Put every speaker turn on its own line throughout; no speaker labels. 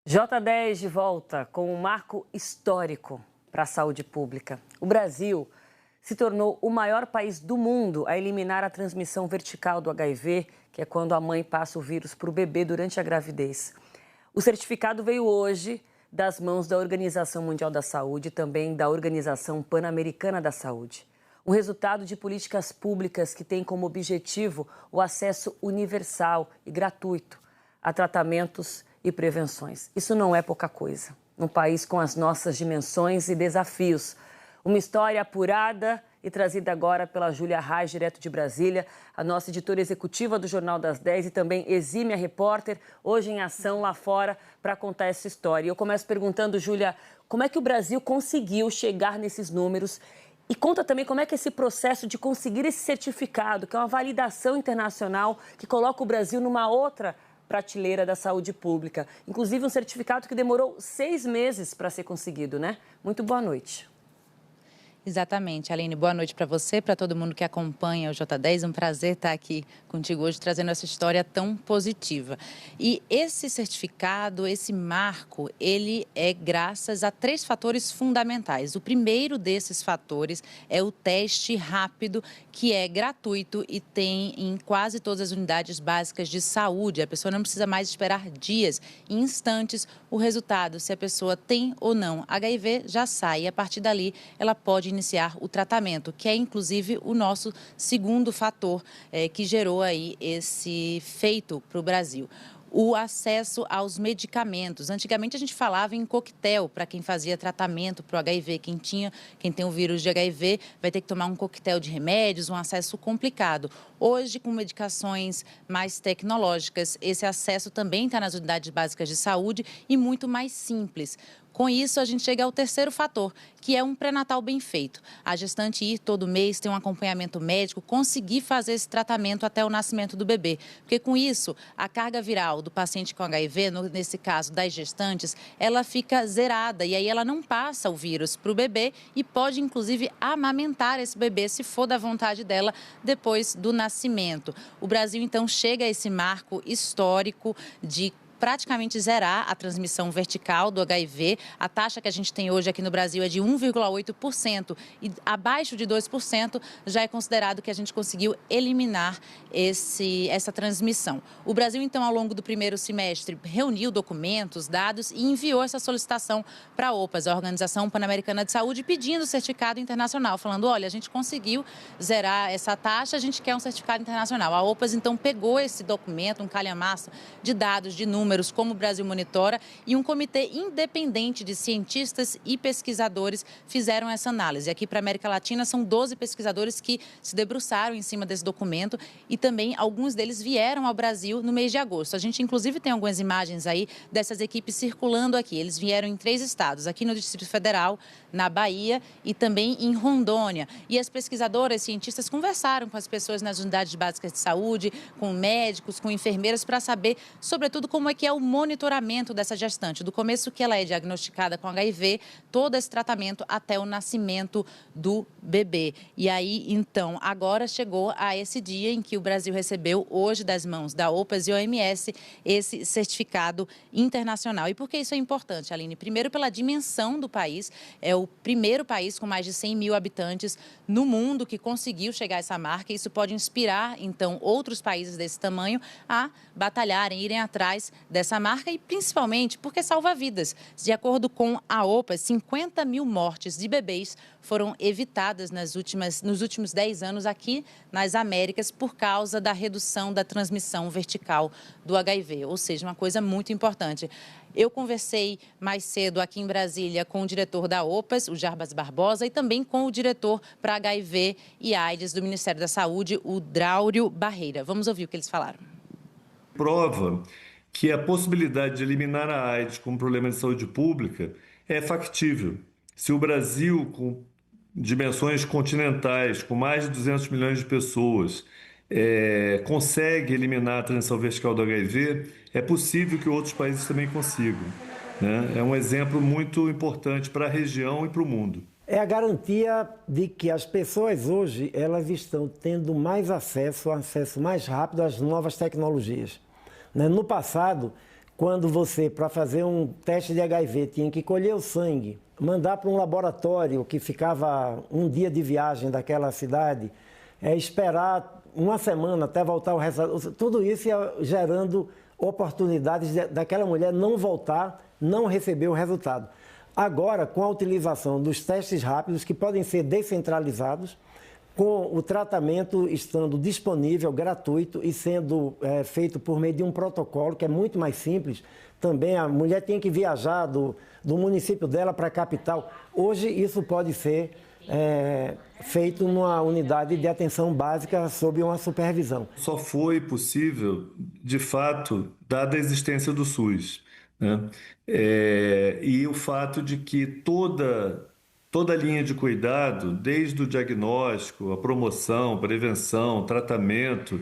J10 de volta com um marco histórico para a saúde pública. O Brasil se tornou o maior país do mundo a eliminar a transmissão vertical do HIV, que é quando a mãe passa o vírus para o bebê durante a gravidez. O certificado veio hoje das mãos da Organização Mundial da Saúde e também da Organização Pan-Americana da Saúde. Um resultado de políticas públicas que tem como objetivo o acesso universal e gratuito a tratamentos e prevenções. Isso não é pouca coisa. Num país com as nossas dimensões e desafios. Uma história apurada e trazida agora pela Júlia Reis, direto de Brasília, a nossa editora executiva do Jornal das 10 e também exímia repórter, hoje em ação lá fora, para contar essa história. E eu começo perguntando, Júlia, como é que o Brasil conseguiu chegar nesses números? E conta também como é que esse processo de conseguir esse certificado, que é uma validação internacional, que coloca o Brasil numa outra prateleira da saúde pública. Inclusive um certificado que demorou 6 meses para ser conseguido, né? Muito boa noite.
Exatamente, Aline. Boa noite para você, para todo mundo que acompanha o J10. Um prazer estar aqui contigo hoje, trazendo essa história tão positiva. E esse certificado, esse marco, ele é graças a 3 fatores fundamentais. O primeiro desses fatores é o teste rápido, que é gratuito e tem em quase todas as unidades básicas de saúde. A pessoa não precisa mais esperar dias, em instantes, o resultado, se a pessoa tem ou não HIV, já sai. E a partir dali, ela pode iniciar o tratamento, que é inclusive o nosso segundo fator que gerou aí esse feito para o Brasil. O acesso aos medicamentos. Antigamente a gente falava em coquetel para quem fazia tratamento para o HIV. Quem tem o vírus de HIV vai ter que tomar um coquetel de remédios, um acesso complicado. Hoje, com medicações mais tecnológicas, esse acesso também está nas unidades básicas de saúde e muito mais simples. Com isso, a gente chega ao terceiro fator, que é um pré-natal bem feito. A gestante ir todo mês, ter um acompanhamento médico, conseguir fazer esse tratamento até o nascimento do bebê. Porque com isso, a carga viral do paciente com HIV, nesse caso das gestantes, ela fica zerada e aí ela não passa o vírus para o bebê e pode, inclusive, amamentar esse bebê, se for da vontade dela, depois do nascimento. O Brasil, então, chega a esse marco histórico de praticamente zerar a transmissão vertical do HIV. A taxa que a gente tem hoje aqui no Brasil é de 1,8% e abaixo de 2% já é considerado que a gente conseguiu eliminar essa transmissão. O Brasil, então, ao longo do primeiro semestre, reuniu documentos, dados e enviou essa solicitação para a OPAS, a Organização Pan-Americana de Saúde, pedindo certificado internacional, falando, olha, a gente conseguiu zerar essa taxa, a gente quer um certificado internacional. A OPAS, então, pegou esse documento, um calhamaço de dados, de números, como o Brasil monitora, e um comitê independente de cientistas e pesquisadores fizeram essa análise. Aqui para a América Latina são 12 pesquisadores que se debruçaram em cima desse documento e também alguns deles vieram ao Brasil no mês de agosto. A gente inclusive tem algumas imagens aí dessas equipes circulando aqui. Eles vieram em 3 estados, aqui no Distrito Federal, na Bahia e também em Rondônia. E as pesquisadoras, cientistas conversaram com as pessoas nas unidades básicas de saúde, com médicos, com enfermeiras, para saber, sobretudo, como é que é o monitoramento dessa gestante, do começo que ela é diagnosticada com HIV, todo esse tratamento até o nascimento do bebê. E aí, então, agora chegou a esse dia em que o Brasil recebeu, hoje, das mãos da OPAS e OMS, esse certificado internacional. E por que isso é importante, Aline? Primeiro, pela dimensão do país, é o primeiro país com mais de 100 mil habitantes no mundo que conseguiu chegar a essa marca. Isso pode inspirar, então, outros países desse tamanho a batalharem, irem atrás dessa marca e principalmente porque salva vidas. De acordo com a OPAS, 50 mil mortes de bebês foram evitadas nos últimos 10 anos aqui nas Américas por causa da redução da transmissão vertical do HIV, ou seja, uma coisa muito importante. Eu conversei mais cedo aqui em Brasília com o diretor da OPAS, o Jarbas Barbosa, e também com o diretor para HIV e AIDS do Ministério da Saúde, o Draúrio Barreira. Vamos ouvir o que eles falaram.
Prova que a possibilidade de eliminar a AIDS como problema de saúde pública é factível. Se o Brasil, com dimensões continentais, com mais de 200 milhões de pessoas, consegue eliminar a transmissão vertical do HIV, é possível que outros países também consigam, né? É um exemplo muito importante para a região e para o mundo.
É a garantia de que as pessoas hoje elas estão tendo mais acesso mais rápido às novas tecnologias. No passado, quando você, para fazer um teste de HIV, tinha que colher o sangue, mandar para um laboratório que ficava um dia de viagem daquela cidade, esperar uma semana até voltar o resultado, tudo isso ia gerando oportunidades daquela mulher não voltar, não receber o resultado. Agora, com a utilização dos testes rápidos, que podem ser descentralizados, com o tratamento estando disponível, gratuito e sendo feito por meio de um protocolo que é muito mais simples. Também a mulher tem que viajar do município dela para a capital. Hoje isso pode ser feito numa unidade de atenção básica sob uma supervisão.
Só foi possível, de fato, dada a existência do SUS, né? E o fato de que toda a linha de cuidado, desde o diagnóstico, a promoção, prevenção, tratamento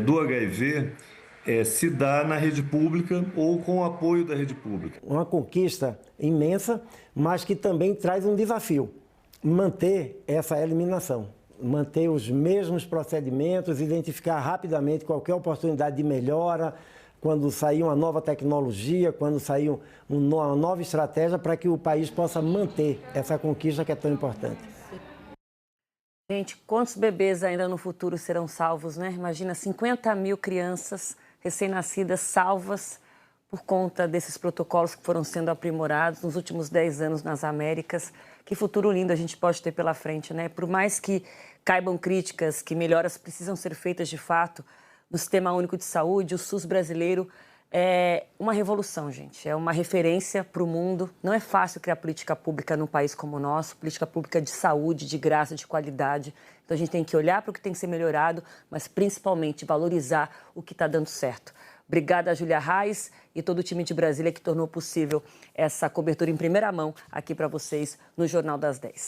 do HIV, se dá na rede pública ou com o apoio da rede pública.
Uma conquista imensa, mas que também traz um desafio: manter essa eliminação, manter os mesmos procedimentos, identificar rapidamente qualquer oportunidade de melhora, quando sair uma nova tecnologia, quando sair uma nova estratégia, para que o país possa manter essa conquista que é tão importante.
Gente, quantos bebês ainda no futuro serão salvos, né? Imagina 50 mil crianças recém-nascidas salvas por conta desses protocolos que foram sendo aprimorados nos últimos 10 anos nas Américas. Que futuro lindo a gente pode ter pela frente, né? Por mais que caibam críticas, que melhoras precisam ser feitas de fato no Sistema Único de Saúde, o SUS brasileiro é uma revolução, gente. É uma referência para o mundo. Não é fácil criar política pública num país como o nosso, política pública de saúde, de graça, de qualidade. Então a gente tem que olhar para o que tem que ser melhorado, mas principalmente valorizar o que está dando certo. Obrigada a Júlia Reis e todo o time de Brasília que tornou possível essa cobertura em primeira mão aqui para vocês no Jornal das 10.